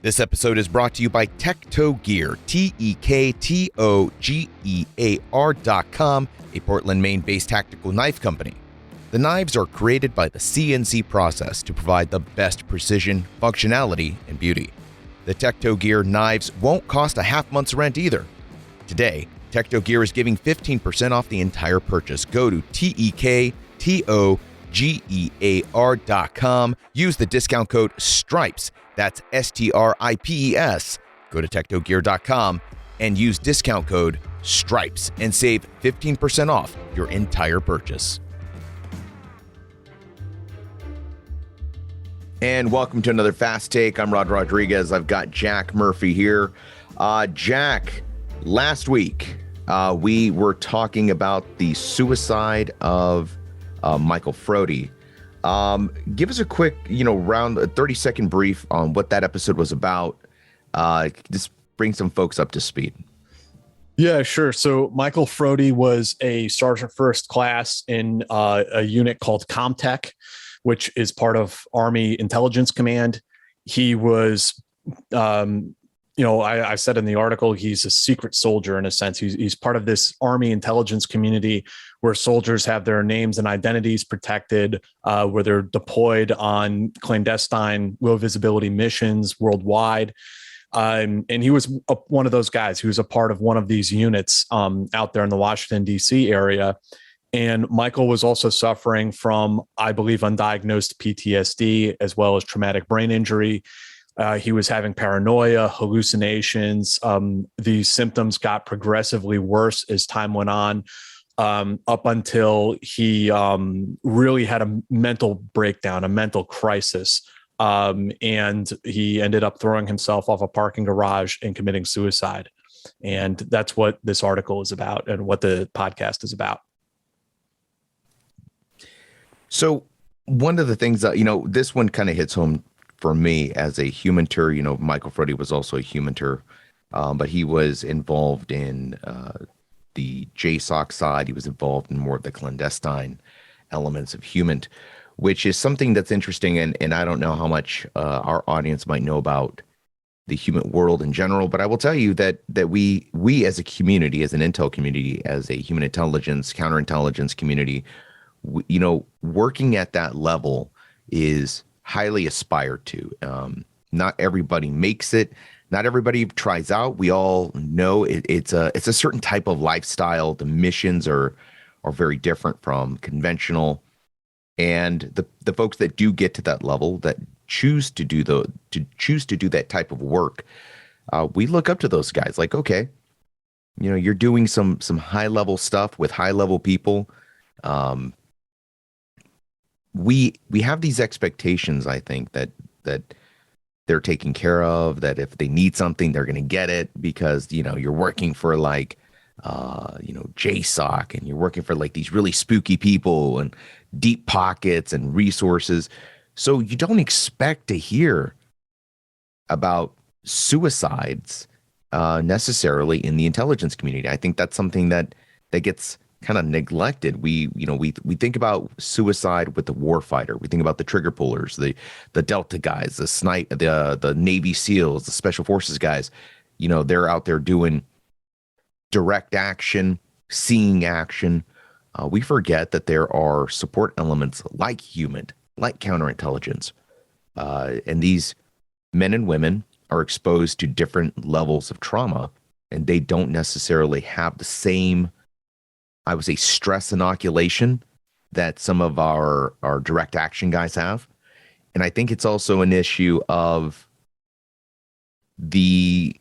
This episode is brought to you by Tecto Gear, TEKTOGEAR.com, a Portland, Maine-based tactical knife company. The knives are created by the CNC process to provide the best precision, functionality, and beauty. The Tecto Gear knives won't cost a half month's rent either. Today, Tecto Gear is giving 15% off the entire purchase. Go to TEKTOGEAR.com. Use the discount code STRIPES. That's STRIPES. Go to tectogear.com and use discount code STRIPES and save 15% off your entire purchase. And welcome to another Fast Take. I'm Rod Rodriguez. I've got Jack Murphy here. Jack, last week we were talking about the suicide of Michael Froede. Give us a quick, round a 30-second brief on what that episode was about. Just bring some folks up to speed. Yeah, sure. So Michael Froede was a sergeant first class in a unit called ComTech, which is part of Army Intelligence Command. He was, I said in the article, he's a secret soldier in a sense. He's part of this Army intelligence community where soldiers have their names and identities protected, where they're deployed on clandestine, low visibility missions worldwide. And he was one of those guys who was a part of one of these units out there in the Washington, D.C. area. And Michael was also suffering from, I believe, undiagnosed PTSD, as well as traumatic brain injury. He was having paranoia, hallucinations. These symptoms got progressively worse as time went on, up until he really had a mental breakdown, a mental crisis. And he ended up throwing himself off a parking garage and committing suicide. And that's what this article is about and what the podcast is about. So one of the things that, this one kind of hits home for me as a humantor. Michael Froede was also a humantor, but he was involved in the JSOC side. He was involved in more of the clandestine elements of human, which is something that's interesting. And I don't know how much our audience might know about the human world in general, but I will tell you that we as a community, as an intel community, as a human intelligence, counterintelligence community, working at that level is highly aspired to. Not everybody makes it. Not everybody tries out. We all know it's a certain type of lifestyle. The missions are very different from conventional. And the folks that do get to that level, that choose to do that type of work, we look up to those guys. Like, okay, you're doing some high level stuff with high level people. We have these expectations, I think, that they're taken care of, that if they need something, they're going to get it because, you're working for like, JSOC, and you're working for like these really spooky people and deep pockets and resources. So you don't expect to hear about suicides necessarily in the intelligence community. I think that's something that gets kind of neglected. We think about suicide with the warfighter. We think about the trigger pullers, the Delta guys, the Navy SEALs, the Special Forces guys. They're out there doing direct action, seeing action. We forget that there are support elements like human, like counterintelligence, and these men and women are exposed to different levels of trauma, and they don't necessarily have the same, I would say, stress inoculation that some of our direct action guys have. And I think it's also an issue of and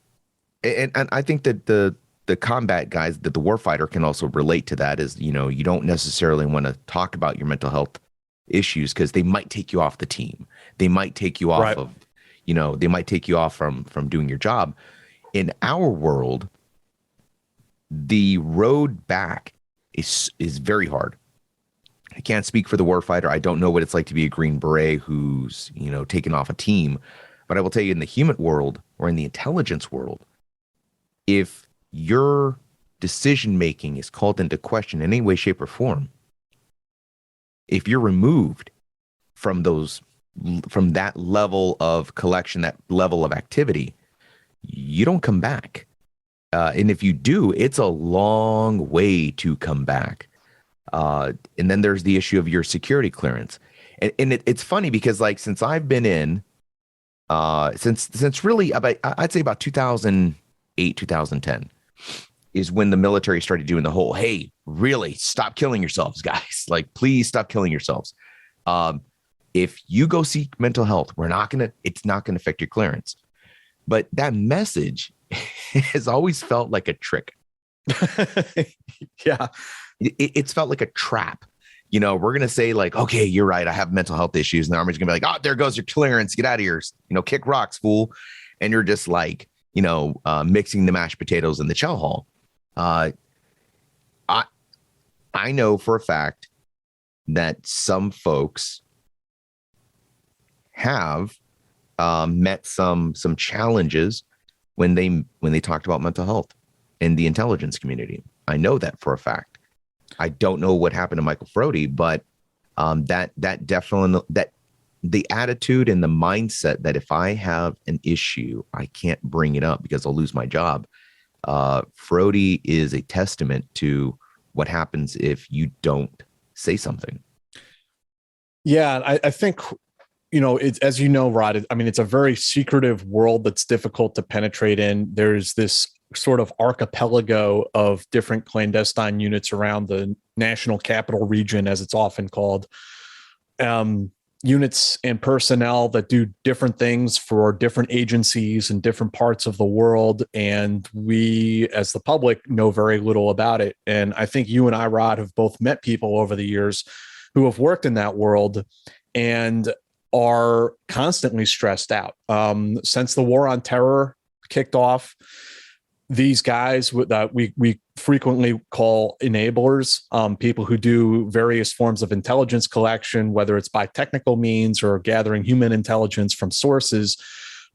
I think that the combat guys, that the warfighter can also relate to that, is, you don't necessarily want to talk about your mental health issues because they might take you off the team. They might take you off Right. of, they might take you off from doing your job. In our world, the road back is very hard. I can't speak for the warfighter. I don't know what it's like to be a Green Beret who's, taken off a team. But I will tell you, in the human world or in the intelligence world, if your decision making is called into question in any way, shape, or form, if you're removed from those from that level of collection, that level of activity, you don't come back. And if you do, it's a long way to come back. And then there's the issue of your security clearance. And it's funny because like since I've been in, since really about I'd say about 2008, 2010 is when the military started doing the whole, hey, really stop killing yourselves, guys. Like, please stop killing yourselves. If you go seek mental health, it's not gonna affect your clearance. But that message has always felt like a trick. Yeah. It's felt like a trap. We're going to say like, okay, you're right. I have mental health issues. And the Army's going to be like, oh, there goes your clearance. Get out of here. Kick rocks, fool. And you're just like, mixing the mashed potatoes in the chow hall. I know for a fact that some folks have met some challenges when they talked about mental health in the intelligence community. I know that for a fact. I don't know what happened to Michael Froede, but that definitely, that the attitude and the mindset that if I have an issue, I can't bring it up because I'll lose my job. Frody is a testament to what happens if you don't say something. Yeah, I think, it's, as you know, Rod, I mean, it's a very secretive world that's difficult to penetrate in. There's this sort of archipelago of different clandestine units around the national capital region, as it's often called. Units and personnel that do different things for different agencies in different parts of the world. And we, as the public, know very little about it. And I think you and I, Rod, have both met people over the years who have worked in that world and are constantly stressed out. Since the war on terror kicked off, these guys that we frequently call enablers, people who do various forms of intelligence collection, whether it's by technical means or gathering human intelligence from sources,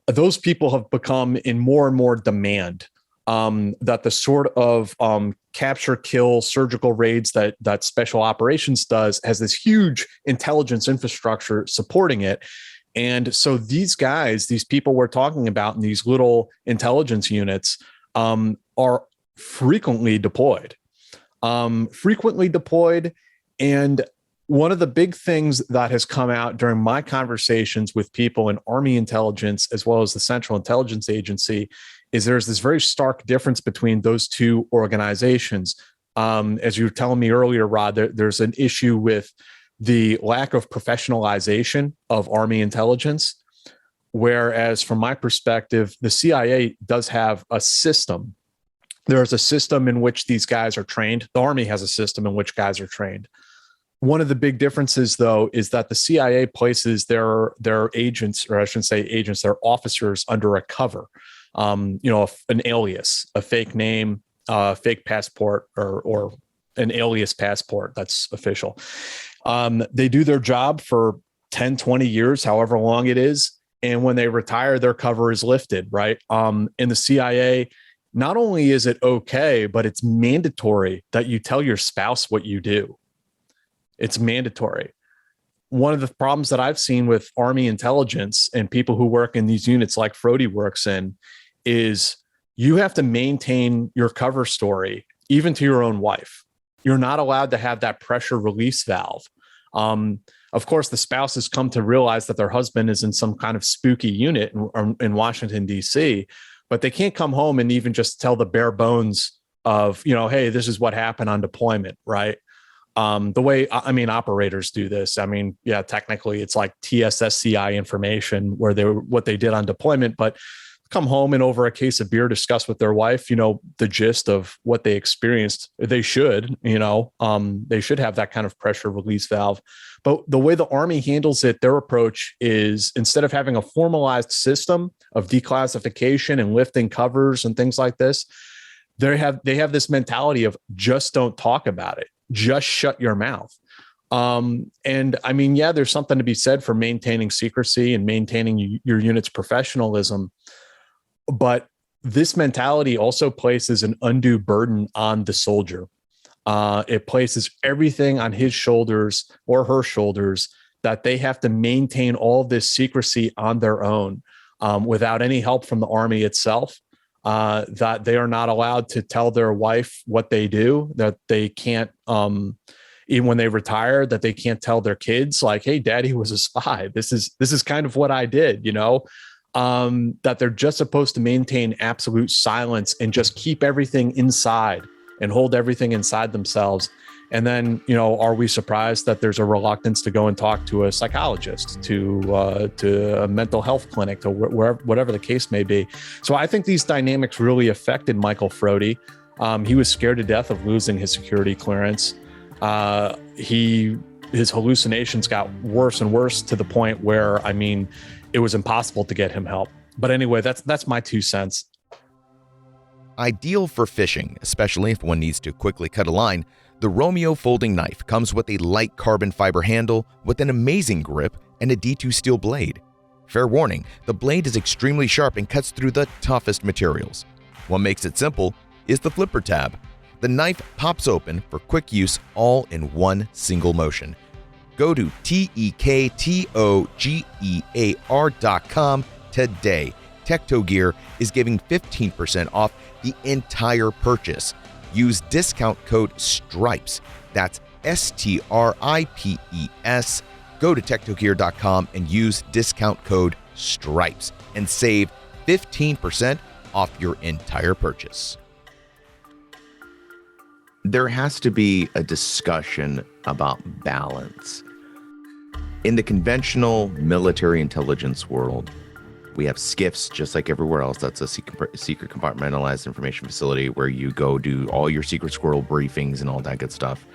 those people have become in more and more demand. That the sort of capture, kill, surgical raids that special operations does has this huge intelligence infrastructure supporting it. And so these guys, these people we're talking about in these little intelligence units, are frequently deployed. And one of the big things that has come out during my conversations with people in Army intelligence, as well as the Central Intelligence Agency, is there's this very stark difference between those two organizations. As you were telling me earlier, Rod, there's an issue with the lack of professionalization of Army intelligence. Whereas from my perspective, the CIA does have a system. There's a system in which these guys are trained. The Army has a system in which guys are trained. One of the big differences, though, is that the CIA places their agents, or I shouldn't say agents, their officers under a cover, an alias, a fake name, fake passport, or an alias passport that's official. They do their job for 10, 20 years, however long it is. And when they retire, their cover is lifted, right? In the CIA, not only is it okay, but it's mandatory that you tell your spouse what you do. It's mandatory. One of the problems that I've seen with Army intelligence and people who work in these units like Frody works in is you have to maintain your cover story, even to your own wife. You're not allowed to have that pressure release valve. Of course, the spouses come to realize that their husband is in some kind of spooky unit in Washington, D.C., but they can't come home and even just tell the bare bones of, hey, this is what happened on deployment, right? The way, operators do this. Yeah, technically it's like TSSCI information where what they did on deployment, but come home and over a case of beer discuss with their wife, the gist of what they experienced. They should, they should have that kind of pressure release valve. But the way the Army handles it, their approach is instead of having a formalized system of declassification and lifting covers and things like this, they have this mentality of just don't talk about it. Just shut your mouth. There's something to be said for maintaining secrecy and maintaining your unit's professionalism. But this mentality also places an undue burden on the soldier. It places everything on his shoulders or her shoulders that they have to maintain all this secrecy on their own, without any help from the Army itself. That they are not allowed to tell their wife what they do, that they can't, even when they retire, that they can't tell their kids, like, hey, daddy was a spy. This is kind of what I did, that they're just supposed to maintain absolute silence and just keep everything inside and hold everything inside themselves. And then, are we surprised that there's a reluctance to go and talk to a psychologist, to a mental health clinic, to wherever, whatever the case may be? So I think these dynamics really affected Michael Froede. He was scared to death of losing his security clearance. His hallucinations got worse and worse to the point where, it was impossible to get him help. But anyway, that's my 2 cents. Ideal for fishing, especially if one needs to quickly cut a line, the Romeo folding knife comes with a light carbon fiber handle with an amazing grip and a D2 steel blade. Fair warning, the blade is extremely sharp and cuts through the toughest materials. What makes it simple is the flipper tab. The knife pops open for quick use all in one single motion. Go to tektogear.com today. Tekto Gear is giving 15% off the entire purchase. Use discount code STRIPES. That's STRIPES. Go to tektogear.com and use discount code STRIPES and save 15% off your entire purchase. There has to be a discussion about balance. In the conventional military intelligence world, we have SCIFs just like everywhere else. That's a secret compartmentalized information facility where you go do all your secret squirrel briefings and all that good stuff.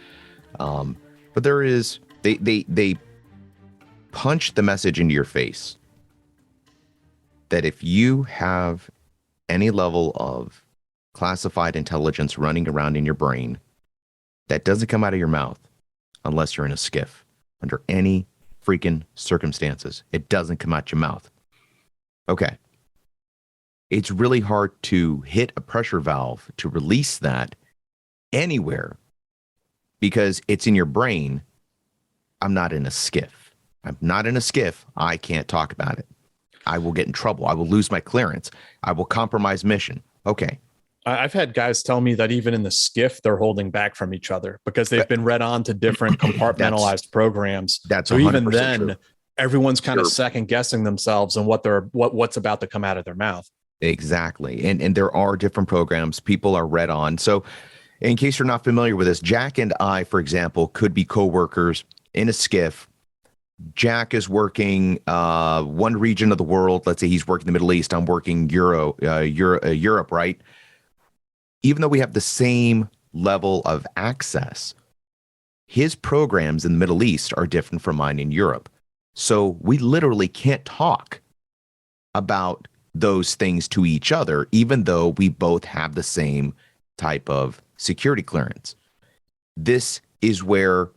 But there is, they punch the message into your face that if you have any level of classified intelligence running around in your brain, that doesn't come out of your mouth unless you're in a SCIF. Under any freaking circumstances, it doesn't come out your mouth. Okay. It's really hard to hit a pressure valve to release that anywhere because it's in your brain. I'm not in a SCIF. I'm not in a SCIF. I can't talk about it. I will get in trouble. I will lose my clearance. I will compromise mission. Okay. I've had guys tell me that even in the SCIF, they're holding back from each other because they've been read on to different compartmentalized programs. That's so even then, true. Everyone's kind of second guessing themselves and what's about to come out of their mouth. Exactly. And there are different programs. People are read on. So in case you're not familiar with this, Jack and I, for example, could be co-workers in a SCIF. Jack is working one region of the world. Let's say he's working the Middle East. I'm working Europe, right? Even though we have the same level of access, his programs in the Middle East are different from mine in Europe. So we literally can't talk about those things to each other, even though we both have the same type of security clearance. This is where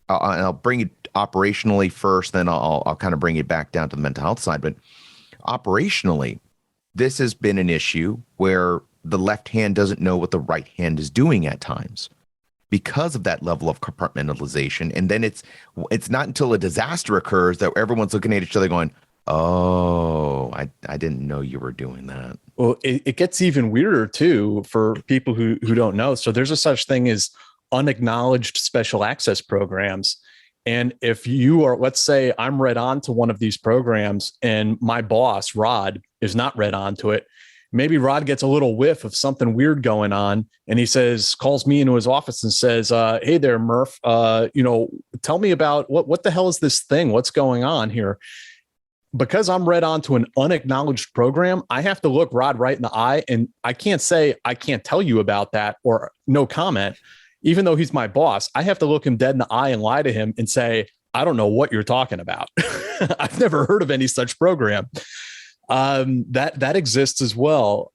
I'll bring it operationally first, then I'll kind of bring it back down to the mental health side. But operationally, this has been an issue where the left hand doesn't know what the right hand is doing at times because of that level of compartmentalization. And then it's not until a disaster occurs that everyone's looking at each other going, oh, I didn't know you were doing that. Well, it gets even weirder too for people who don't know. So there's a such thing as unacknowledged special access programs. And if you are, let's say I'm read on to one of these programs and my boss, Rod, is not read on to it. Maybe Rod gets a little whiff of something weird going on and he calls me into his office and says, hey there, Murph, tell me about what the hell is this thing? What's going on here? Because I'm read on to an unacknowledged program, I have to look Rod right in the eye and I can't say, I can't tell you about that or no comment. Even though he's my boss, I have to look him dead in the eye and lie to him and say, I don't know what you're talking about. I've never heard of any such program. That exists as well.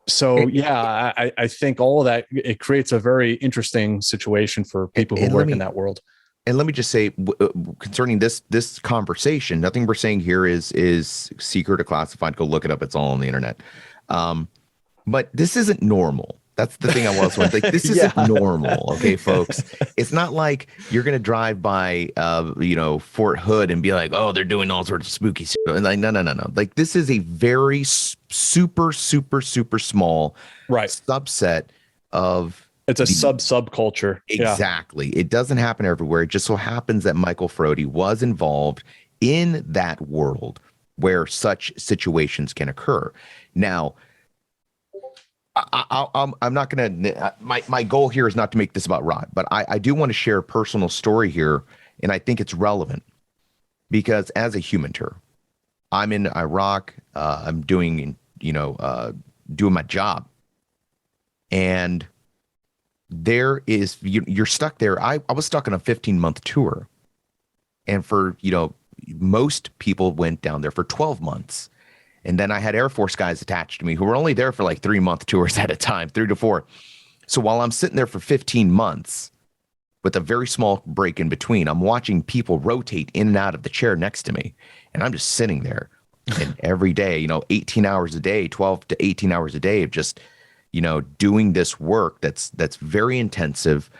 So yeah, I think all of that, it creates a very interesting situation for people who work in that world. And let me just say, concerning this conversation, nothing we're saying here is secret or classified. Go look it up. It's all on the internet. But this isn't normal. That's the thing I was wondering. Like, this isn't normal, okay, folks. It's not like you're gonna drive by, Fort Hood and be like, oh, they're doing all sorts of spooky shit. And like, no, no, no, no. Like, this is a very super, super, super small subset of. It's a subculture. Exactly. It doesn't happen everywhere. It just so happens that Michael Froede was involved in that world where such situations can occur. Now, I'm not going to, my goal here is not to make this about Rod, but I do want to share a personal story here. And I think it's relevant because as a humanter, I'm in Iraq. I'm doing, doing my job. And there is, you're stuck there. I was stuck on a 15-month tour. And for, most people went down there for 12 months. And then I had Air Force guys attached to me who were only there for like 3-month tours at a time, 3 to 4. So while I'm sitting there for 15 months with a very small break in between, I'm watching people rotate in and out of the chair next to me. And I'm just sitting there. And every day, 18 hours a day, 12 to 18 hours a day of just, doing this work that's very intensive.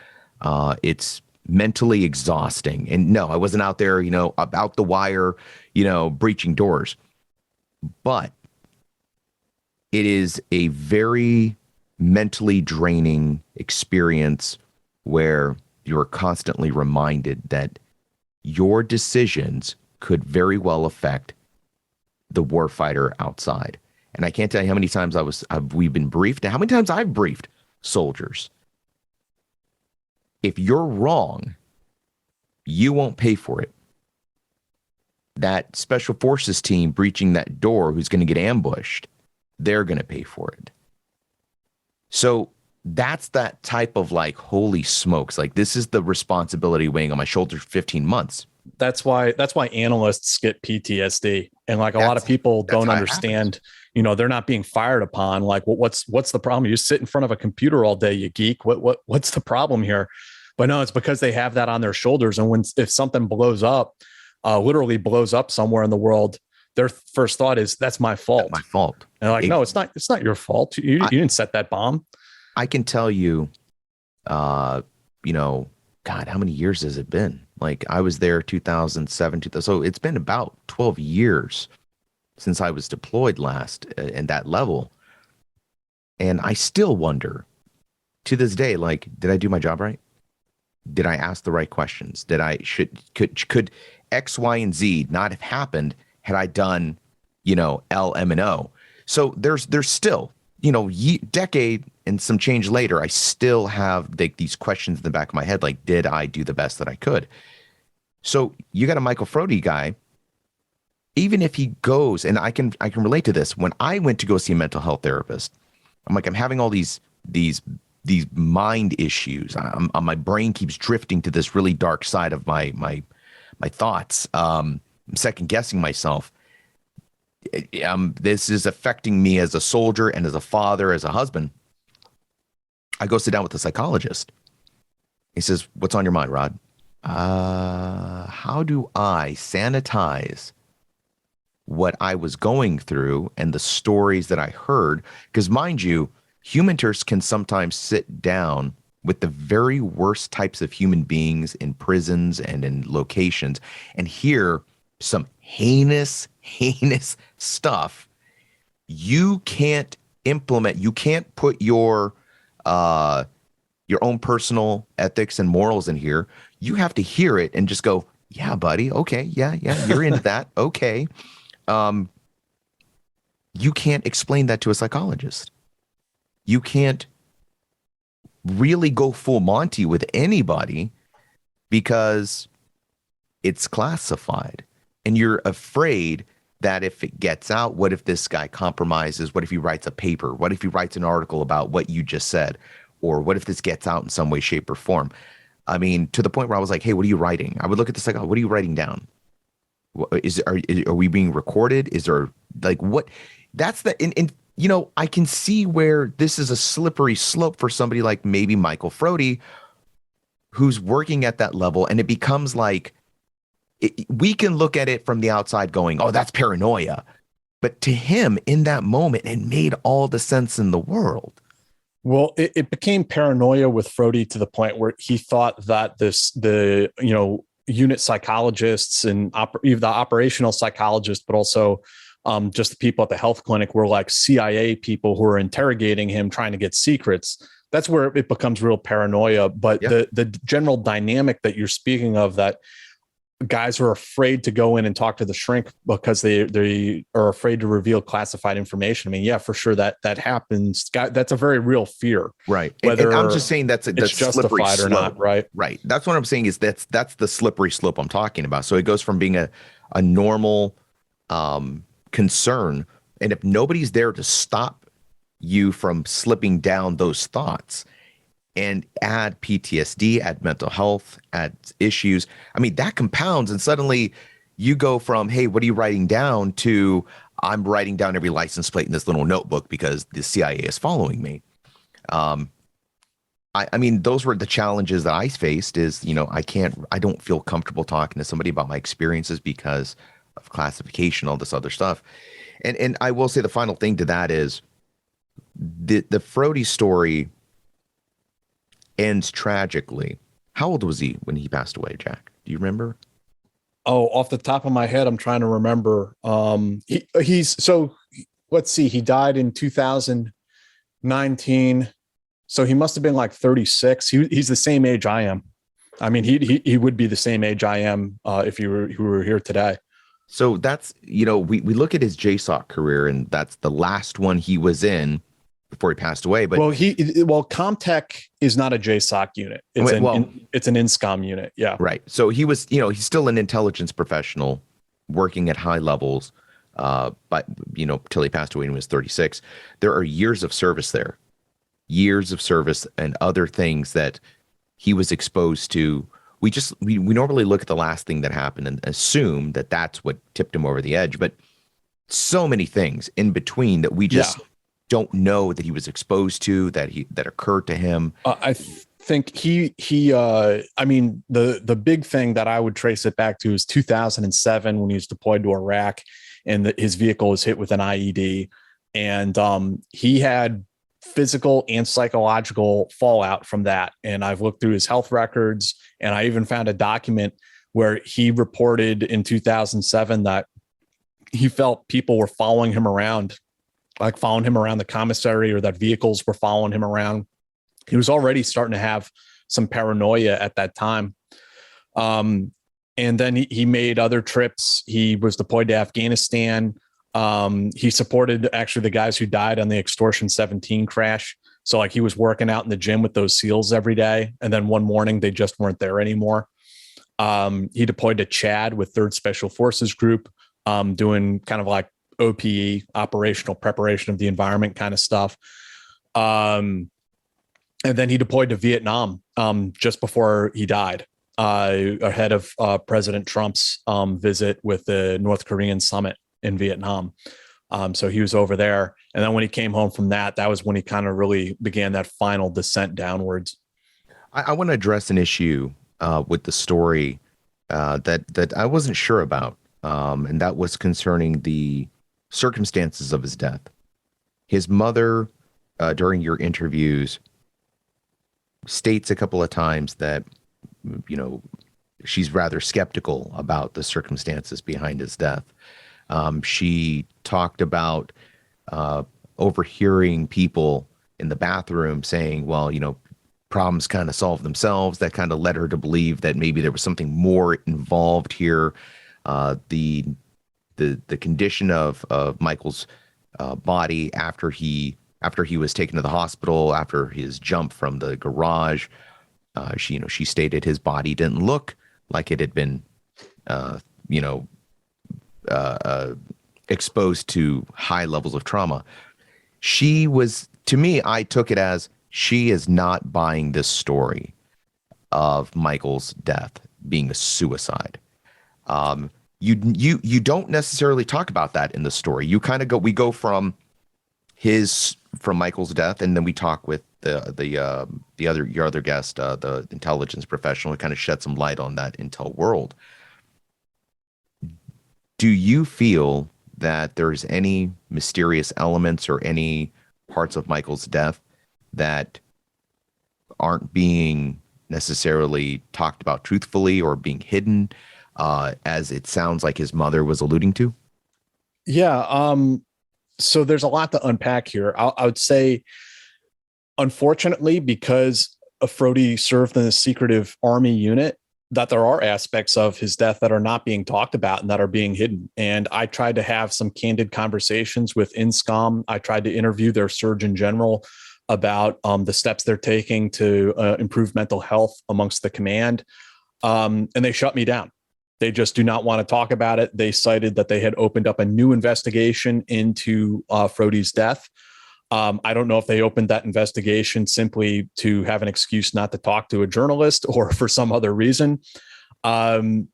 It's mentally exhausting. And no, I wasn't out there, about the wire, breaching doors. But it is a very mentally draining experience where you're constantly reminded that your decisions could very well affect the warfighter outside. And I can't tell you how many times we've been briefed, and how many times I've briefed soldiers. If you're wrong, you won't pay for it. That special forces team breaching that door who's going to get ambushed, they're going to pay for it. So that's that type of like, holy smokes, like this is the responsibility weighing on my shoulders for 15 months. That's why analysts get PTSD. And like a lot of people don't understand, they're not being fired upon. Like, what's the problem? You sit in front of a computer all day, you geek. What's the problem here? But no, it's because they have that on their shoulders. And if something blows up, literally blows up somewhere in the world, their first thought is, that's my fault. That's my fault. And they're like, no, it's not your fault. You didn't set that bomb. I can tell you, God, how many years has it been? Like I was there 2007, 2000. So it's been about 12 years since I was deployed last in that level. And I still wonder to this day, like, did I do my job right? Did I ask the right questions? Could X, Y, and Z not have happened had I done, L, M, and O? So there's still, decade and some change later, I still have these questions in the back of my head. Like, did I do the best that I could? So you got a Michael Froede guy, even if he goes, and I can relate to this. When I went to go see a mental health therapist, I'm having all these mind issues. My brain keeps drifting to this really dark side of my thoughts. I'm second guessing myself. This is affecting me as a soldier and as a father, as a husband. I go sit down with a psychologist. He says, "What's on your mind, Rod?" How do I sanitize what I was going through and the stories that I heard? Because mind you, humanters can sometimes sit down with the very worst types of human beings in prisons and in locations and hear some heinous stuff. You can't implement, you can't put your own personal ethics and morals in here. You have to hear it and just go, yeah, buddy. Okay. Yeah. You're into that. Okay. You can't explain that to a psychologist. You can't really go full Monty with anybody because it's classified. And you're afraid that if it gets out, what if this guy compromises? What if he writes a paper? What if he writes an article about what you just said? Or what if this gets out in some way, shape, or form? I mean, to the point where I was like, hey, what are you writing? I would look at this like, oh, what are you writing down? Are we being recorded? Is there like what? That's the, and I can see where this is a slippery slope for somebody like maybe Michael Froede, who's working at that level. And it becomes like, we can look at it from the outside going, oh, that's paranoia. But to him in that moment, it made all the sense in the world. Well, it became paranoia with Frody to the point where he thought that the unit psychologists and even the operational psychologists, but also just the people at the health clinic were like CIA people who are interrogating him, trying to get secrets. That's where it becomes real paranoia. But the general dynamic that you're speaking of, that guys are afraid to go in and talk to the shrink because they are afraid to reveal classified information. I mean, yeah, for sure that happens. That's a very real fear, right? Whether and I'm just saying that's justified or not, right? Right. That's what I'm saying is that's the slippery slope I'm talking about. So it goes from being a normal concern, and if nobody's there to stop you from slipping down those thoughts, and add PTSD, add mental health, add issues. I mean, that compounds, and suddenly you go from, hey, what are you writing down, to I'm writing down every license plate in this little notebook because the CIA is following me. I mean, those were the challenges that I faced. Is, I don't feel comfortable talking to somebody about my experiences because of classification, all this other stuff. And I will say the final thing to that is the Frody story ends tragically. How old was he when he passed away, Jack? Do you remember? Oh, off the top of my head, I'm trying to remember. Let's see. He died in 2019. So he must have been like 36. He's the same age I am. I mean, he would be the same age I am if he were here today. So that's, we look at his JSOC career, and that's the last one he was in before he passed away. But Comtech is not a JSOC unit. It's an INSCOM unit. Yeah. Right. So he was, he's still an intelligence professional working at high levels, but till he passed away when he was 36. There are years of service there, and other things that he was exposed to. We normally look at the last thing that happened and assume that that's what tipped him over the edge, but so many things in between that we just don't know that he was exposed to, that occurred to him. I think I mean, the big thing that I would trace it back to is 2007 when he was deployed to Iraq, and his vehicle was hit with an IED, and he had physical and psychological fallout from that. And I've looked through his health records, and I even found a document where he reported in 2007 that he felt people were following him around the commissary, or that vehicles were following him around. He was already starting to have some paranoia at that time. And then he made other trips. He was deployed to Afghanistan. He supported actually the guys who died on the Extortion 17 crash. So like, he was working out in the gym with those SEALs every day. And then one morning they just weren't there anymore. He deployed to Chad with 3rd Special Forces Group, doing kind of like OPE, operational preparation of the environment kind of stuff. And then he deployed to Vietnam just before he died, ahead of President Trump's visit with the North Korean summit in Vietnam. So he was over there. And then when he came home from that was when he kind of really began that final descent downwards. I want to address an issue with the story that I wasn't sure about. And that was concerning the circumstances of his death. His mother, during your interviews, states a couple of times that, she's rather skeptical about the circumstances behind his death. She talked about overhearing people in the bathroom saying, well, problems kind of solve themselves. That kind of led her to believe that maybe there was something more involved here. The condition of Michael's body after he was taken to the hospital, after his jump from the garage, she stated his body didn't look like it had been exposed to high levels of trauma. She was, to me, I took it as she is not buying this story of Michael's death being a suicide. You don't necessarily talk about that in the story. You kind of we go from Michael's death, and then we talk with your other guest, the intelligence professional, to kind of shed some light on that intel world. Do you feel that there's any mysterious elements or any parts of Michael's death that aren't being necessarily talked about truthfully or being hidden, as it sounds like his mother was alluding to? Yeah. So there's a lot to unpack here. I would say, unfortunately, because Frody served in a secretive army unit, that there are aspects of his death that are not being talked about and that are being hidden. And I tried to have some candid conversations with INSCOM. I tried to interview their Surgeon General about the steps they're taking to improve mental health amongst the command. And they shut me down. They just do not want to talk about it. They cited that they had opened up a new investigation into Frody's death. I don't know if they opened that investigation simply to have an excuse not to talk to a journalist or for some other reason. I've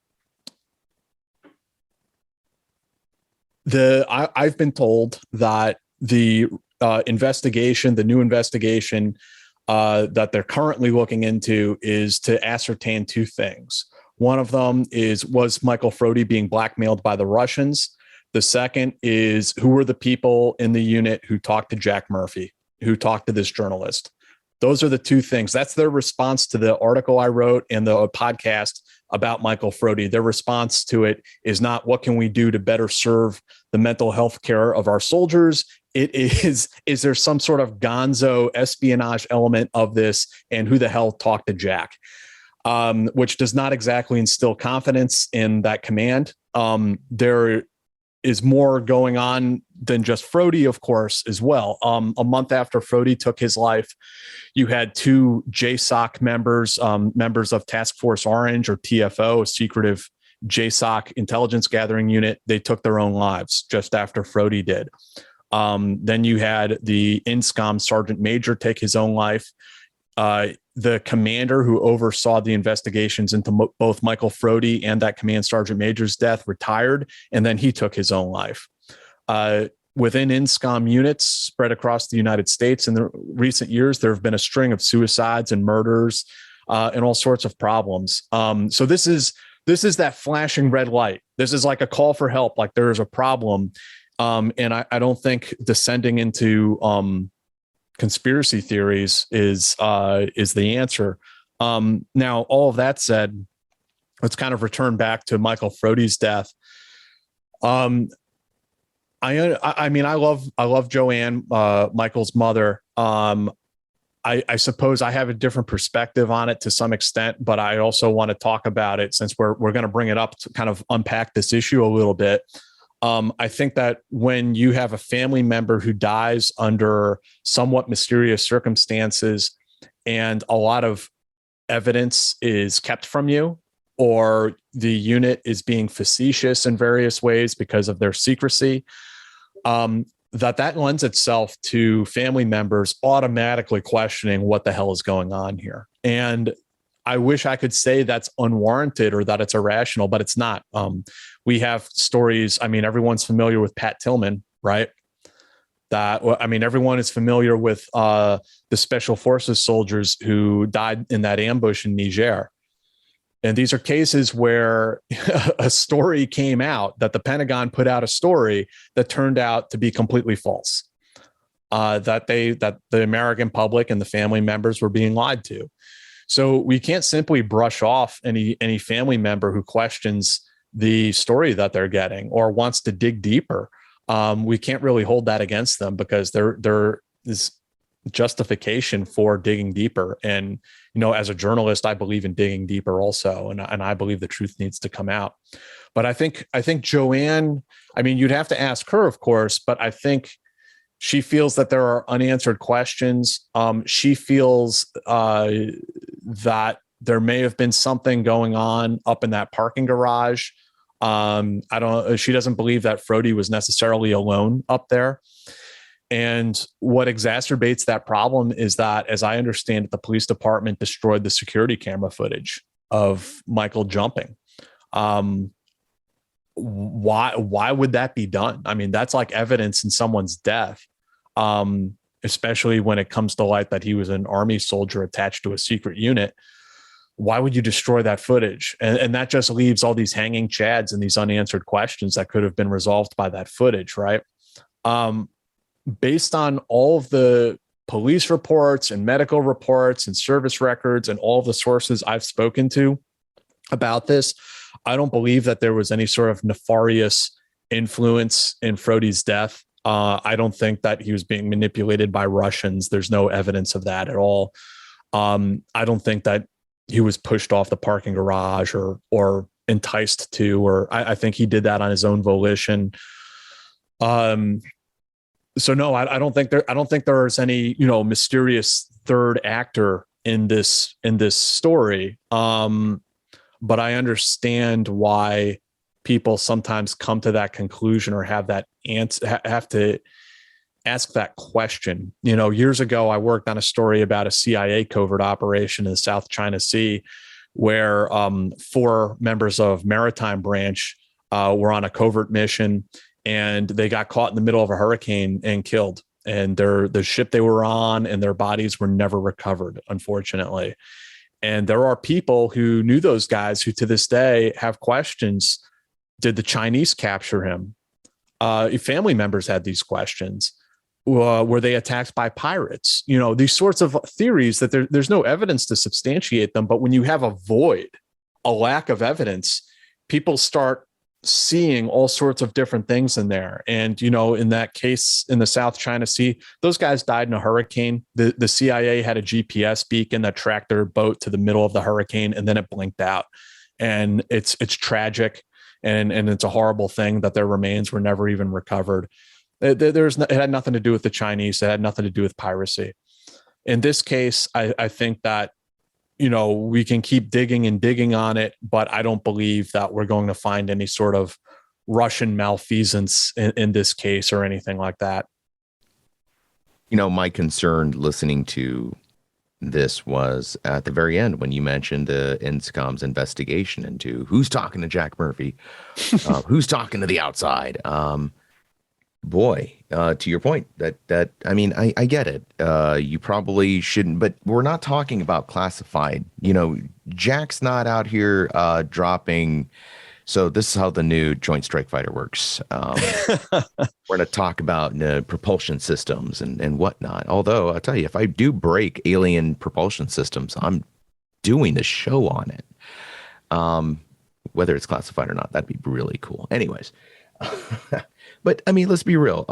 been told that the investigation, the new investigation that they're currently looking into, is to ascertain two things. One of them is, was Michael Froede being blackmailed by the Russians? The second is, who were the people in the unit who talked to Jack Murphy, who talked to this journalist? Those are the two things. That's their response to the article I wrote and the podcast about Michael Froede. Their response to it is not, what can we do to better serve the mental health care of our soldiers? It is there some sort of gonzo espionage element of this? And who the hell talked to Jack? Which does not exactly instill confidence in that command. There is more going on than just Frody, of course, as well. A month after Frody took his life, you had two JSOC members, members of Task Force Orange, or TFO, a secretive JSOC intelligence gathering unit. They took their own lives just after Frody did. Then you had the INSCOM Sergeant Major take his own life. The commander who oversaw the investigations into both Michael Froede and that command sergeant major's death retired, and then he took his own life. Within INSCOM units spread across the United States in the recent years, there have been a string of suicides and murders and all sorts of problems. So this is that flashing red light. This is like a call for help, like there is a problem. And I don't think descending into conspiracy theories is the answer. Now, all of that said, let's kind of return back to Michael Froede's death. I mean, I love Joanne, Michael's mother. I suppose I have a different perspective on it to some extent, but I also want to talk about it since we're going to bring it up to kind of unpack this issue a little bit. I think that when you have a family member who dies under somewhat mysterious circumstances and a lot of evidence is kept from you, or the unit is being facetious in various ways because of their secrecy, that lends itself to family members automatically questioning what the hell is going on here. And I wish I could say that's unwarranted or that it's irrational, but it's not. We have stories. I mean, everyone's familiar with Pat Tillman, right? Everyone is familiar with the Special Forces soldiers who died in that ambush in Niger. And these are cases where a story came out, that the Pentagon put out a story that turned out to be completely false, that the American public and the family members were being lied to. So we can't simply brush off any family member who questions the story that they're getting or wants to dig deeper. We can't really hold that against them because there is justification for digging deeper. And, you know, as a journalist, I believe in digging deeper also. And I believe the truth needs to come out. But I think Joanne, I mean, you'd have to ask her, of course, but I think she feels that there are unanswered questions. She feels that there may have been something going on up in that parking garage. She doesn't believe that Frody was necessarily alone up there. And what exacerbates that problem is that, as I understand it, the police department destroyed the security camera footage of Michael jumping. Why would that be done? I mean, that's like evidence in someone's death, especially when it comes to light that he was an army soldier attached to a secret unit. Why would you destroy that footage? And that just leaves all these hanging chads and these unanswered questions that could have been resolved by that footage, right? Based on all of the police reports and medical reports and service records and all the sources I've spoken to about this, I don't believe that there was any sort of nefarious influence in Frody's death. I don't think that he was being manipulated by Russians. There's no evidence of that at all. I don't think that he was pushed off the parking garage or enticed to, or I think he did that on his own volition. So no, I don't think there's any, mysterious third actor in this story. But I understand why people sometimes come to that conclusion or have that have to ask that question. Years ago, I worked on a story about a CIA covert operation in the South China Sea, where 4 members of Maritime Branch were on a covert mission, and they got caught in the middle of a hurricane and killed. And the ship they were on and their bodies were never recovered, unfortunately. And there are people who knew those guys who to this day have questions. Did the Chinese capture him? Family members had these questions. Were they attacked by pirates? These sorts of theories that there's no evidence to substantiate them. But when you have a void, a lack of evidence, people start seeing all sorts of different things in there. And, in that case, in the South China Sea, those guys died in a hurricane. The CIA had a GPS beacon that tracked their boat to the middle of the hurricane, and then it blinked out. And it's tragic. And it's a horrible thing that their remains were never even recovered. It had nothing to do with the Chinese. It had nothing to do with piracy. In this case, I think that, we can keep digging and digging on it, but I don't believe that we're going to find any sort of Russian malfeasance in this case or anything like that. My concern listening to this was at the very end when you mentioned the INSCOM's investigation into who's talking to Jack Murphy, who's talking to the outside. Boy, to your point, I get it. You probably shouldn't, but we're not talking about classified. Jack's not out here dropping. So this is how the new Joint Strike Fighter works. We're going to talk about propulsion systems and whatnot. Although I'll tell you, if I do break alien propulsion systems, I'm doing the show on it. Whether it's classified or not, that'd be really cool. Anyways. But let's be real.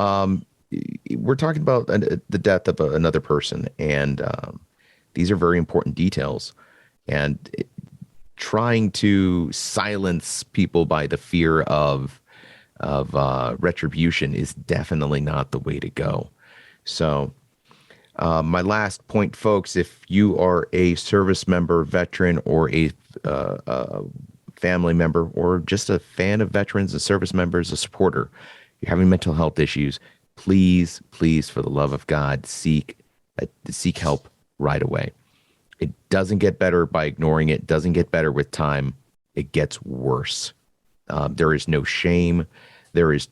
We're talking about the death of another person, and these are very important details. And trying to silence people by the fear of retribution is definitely not the way to go. So, my last point, folks: if you are a service member, veteran, or a family member, or just a fan of veterans and service members, a supporter, you're having mental health issues, please, for the love of God, seek help right away. It doesn't get better by ignoring it. It doesn't get better with time. It gets worse. There is no shame.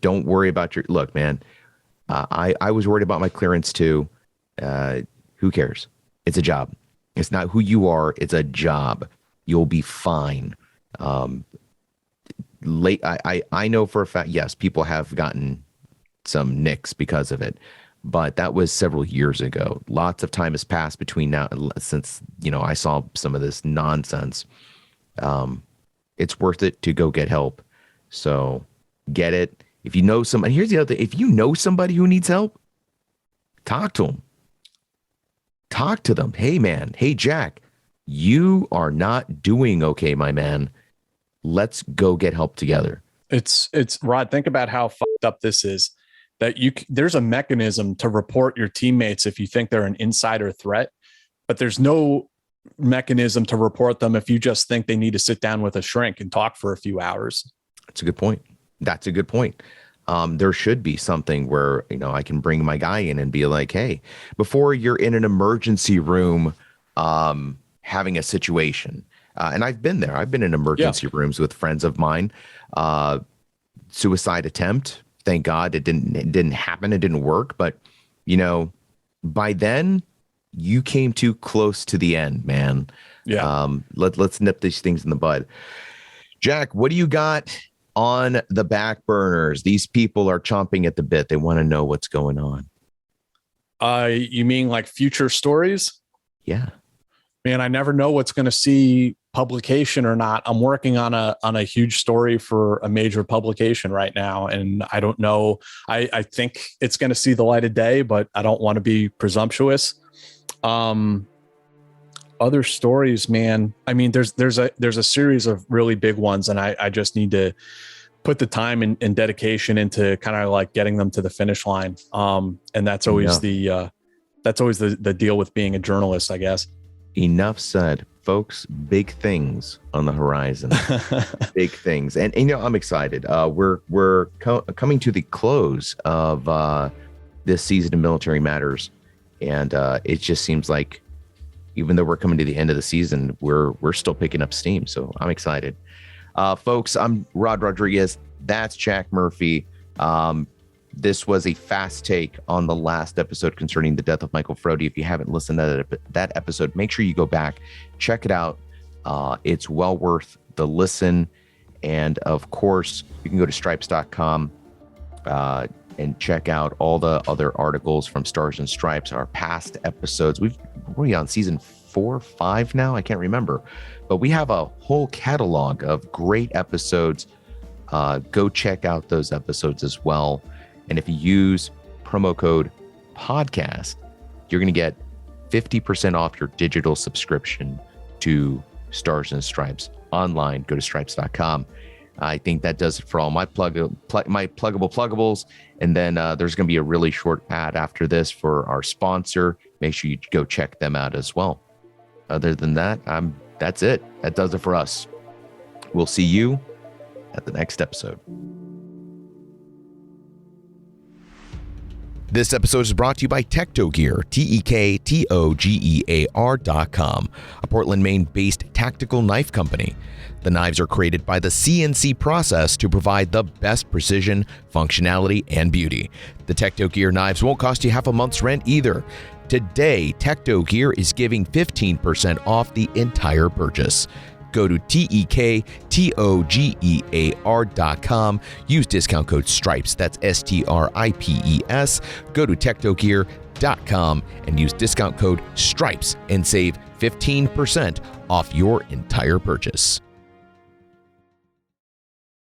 Don't worry about look, man, I was worried about my clearance too. Who cares? It's a job. It's not who you are. It's a job. You'll be fine. I know for a fact, yes, people have gotten some nicks because of it, but that was several years ago. Lots of time has passed between now since, I saw some of this nonsense. It's worth it to go get help. So get it. If you know somebody, here's the other thing. If you know somebody who needs help, talk to them. Talk to them. Hey, man. Hey, Jack, you are not doing okay, my man. Let's go get help together. It's Rod, think about how fucked up this is, that there's a mechanism to report your teammates if you think they're an insider threat, but there's no mechanism to report them if you just think they need to sit down with a shrink and talk for a few hours. That's a good point. There should be something where, I can bring my guy in and be like, hey, before you're in an emergency room, having a situation, and I've been there. I've been in emergency rooms with friends of mine. Suicide attempt. Thank God it didn't happen. It didn't work. But, by then you came too close to the end, man. Yeah. Let's nip these things in the bud. Jack, what do you got on the back burners? These people are chomping at the bit. They want to know what's going on. You mean like future stories? Yeah. Man, I never know what's going to see publication or not. I'm working on a huge story for a major publication right now, and I don't know. I think it's going to see the light of day, but I don't want to be presumptuous. Other stories, man. I mean, there's a series of really big ones, and I just need to put the time and dedication into kind of like getting them to the finish line. And that's always the deal with being a journalist, I guess. Enough said, folks. Big things on the horizon. Big things, and I'm excited. We're coming to the close of this season of Military Matters, and it just seems like, even though we're coming to the end of the season, we're still picking up steam. So I'm excited, folks. I'm Rod Rodriguez. That's Jack Murphy. This was a fast take on the last episode concerning the death of Michael Froede. If you haven't listened to that episode, make sure you go back, check it out. It's well worth the listen. And of course, you can go to stripes.com and check out all the other articles from Stars and Stripes, our past episodes. We're on season 4, 5 now. I can't remember, but we have a whole catalog of great episodes. Go check out those episodes as well. And if you use promo code podcast, you're going to get 50% off your digital subscription to Stars and Stripes online. Go to stripes.com. I think that does it for all my pluggable pluggables. And then there's going to be a really short ad after this for our sponsor. Make sure you go check them out as well. Other than that, that's it. That does it for us. We'll see you at the next episode. This episode is brought to you by Tektogear, TEKTOGEAR.com, a Portland, Maine-based tactical knife company. The knives are created by the CNC process to provide the best precision, functionality, and beauty. The Tektogear knives won't cost you half a month's rent either. Today, Tektogear is giving 15% off the entire purchase. Go to TEKTOGEAR.com. Use discount code STRIPES. That's STRIPES. Go to tektogear.com and use discount code STRIPES and save 15% off your entire purchase.